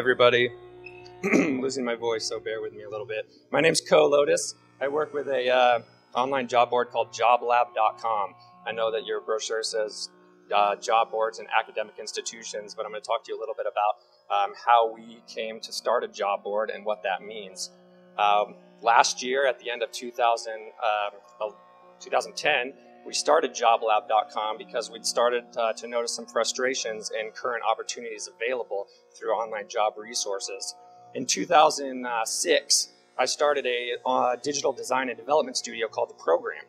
everybody. Losing my voice, so bear with me a little bit. My name's Coe Lottis. I work with a online job board called joblab.com. I know that your brochure says job boards and academic institutions, but I'm going to talk to you a little bit about how we came to start a job board and what that means. Last year, at the end of 2010, we started joblab.com because we'd started to notice some frustrations in current opportunities available through online job resources. In 2006, I started a digital design and development studio called The Program.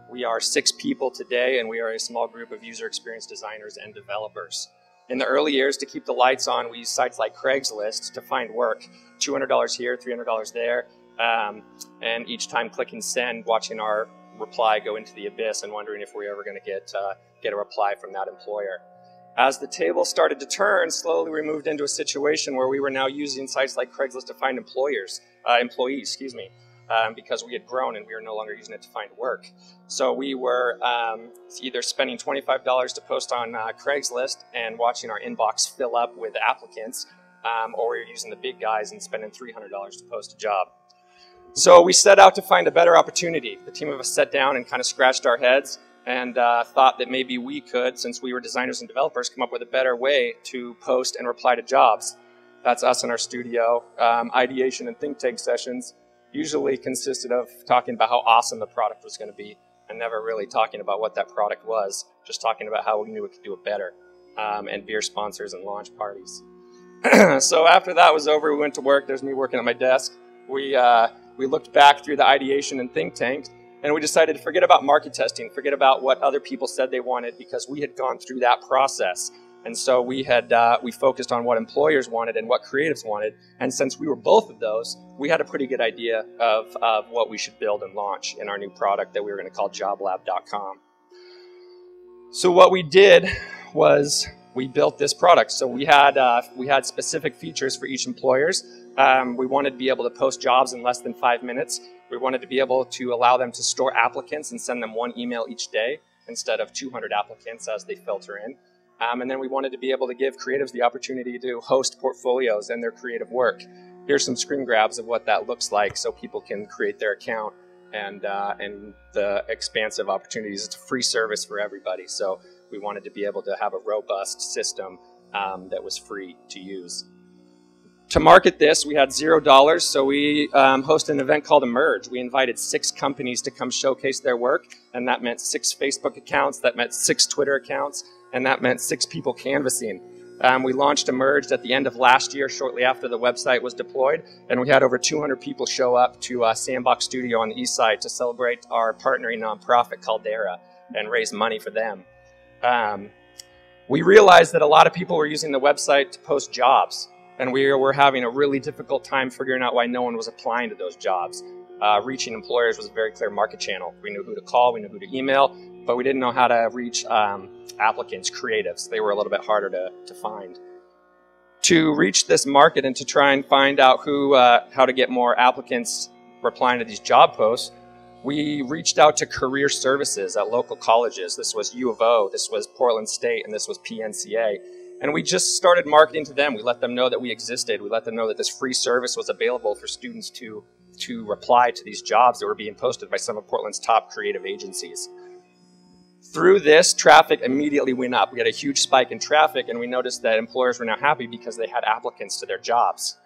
We are 6 people today, and we are a small group of user experience designers and developers. In the early years, to keep the lights on, we used sites like Craigslist to find work. $200 here, $300 there, and each time clicking send, watching our reply go into the abyss and wondering if we were ever going to get a reply from that employer. As the table started to turn, slowly we moved into a situation where we were now using sites like Craigslist to find employees, because we had grown and we were no longer using it to find work. So we were either spending $25 to post on Craigslist and watching our inbox fill up with applicants, or we were using the big guys and spending $300 to post a job. So we set out to find a better opportunity. The team of us sat down and kind of scratched our heads and thought that maybe we could, since we were designers and developers, come up with a better way to post and reply to jobs. That's us in our studio. Ideation and think tank sessions usually consisted of talking about how awesome the product was going to be and never really talking about what that product was, just talking about how we knew we could do it better, and beer sponsors and launch parties. So after that was over, we went to work. There's me working at my desk. We looked back through the ideation and think tank, and we decided to forget about market testing, forget about what other people said they wanted, because we had gone through that process. And so we focused on what employers wanted and what creatives wanted. And since we were both of those, we had a pretty good idea of what we should build and launch in our new product that we were going to call joblab.com. So what we did was we built this product. So we had specific features for each employers. We wanted to be able to post jobs in less than 5 minutes. We wanted to be able to allow them to store applicants and send them 1 email each day instead of 200 applicants as they filter in. And then we wanted to be able to give creatives the opportunity to host portfolios and their creative work. Here's some screen grabs of what that looks like so people can create their account and the expansive opportunities. It's a free service for everybody. So we wanted to be able to have a robust system that was free to use. To market this, we had $0, so we hosted an event called Emerge. We invited 6 companies to come showcase their work, and that meant 6 Facebook accounts, that meant 6 Twitter accounts, and that meant 6 people canvassing. We launched Emerged at the end of last year, shortly after the website was deployed, and we had over 200 people show up to Sandbox Studio on the east side to celebrate our partnering nonprofit Caldera and raise money for them. We realized that a lot of people were using the website to post jobs, and we were having a really difficult time figuring out why no one was applying to those jobs. Reaching employers was a very clear market channel. We knew who to call, we knew who to email, but we didn't know how to reach applicants, creatives. They were a little bit harder to find. To reach this market and to try and find out how to get more applicants replying to these job posts, we reached out to career services at local colleges. This was U of O, this was Portland State, and this was PNCA. And we just started marketing to them. We let them know that we existed. We let them know that this free service was available for students to reply to these jobs that were being posted by some of Portland's top creative agencies. Through this, traffic immediately went up. We had a huge spike in traffic, and we noticed that employers were now happy because they had applicants to their jobs.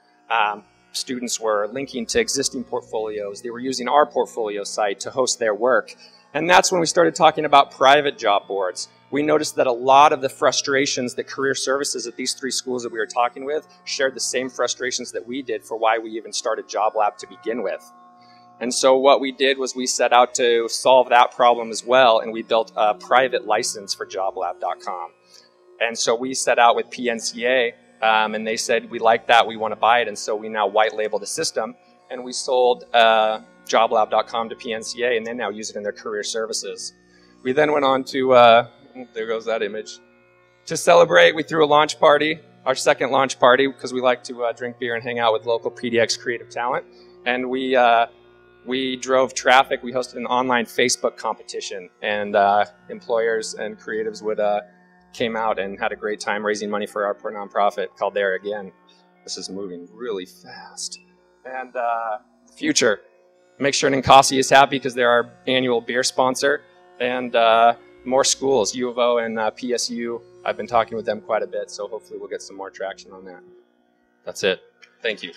Students were linking to existing portfolios. They were using our portfolio site to host their work. And that's when we started talking about private job boards. We noticed that a lot of the frustrations that career services at these 3 schools that we were talking with shared the same frustrations that we did for why we even started JobLab to begin with. And so what we did was we set out to solve that problem as well, and we built a private license for joblab.com. And so we set out with PNCA, and they said, we like that, we want to buy it, and so we now white label the system, and we sold joblab.com to PNCA, and they now use it in their career services. We then went on to, there goes that image. To celebrate, we threw a launch party, our second launch party, because we like to drink beer and hang out with local PDX creative talent. And we drove traffic. We hosted an online Facebook competition, and employers and creatives came out and had a great time raising money for our nonprofit, Caldera again. This is moving really fast. And future, make sure Ninkasi is happy because they're our annual beer sponsor. And more schools, U of O and PSU. I've been talking with them quite a bit, so hopefully we'll get some more traction on that. That's it. Thank you.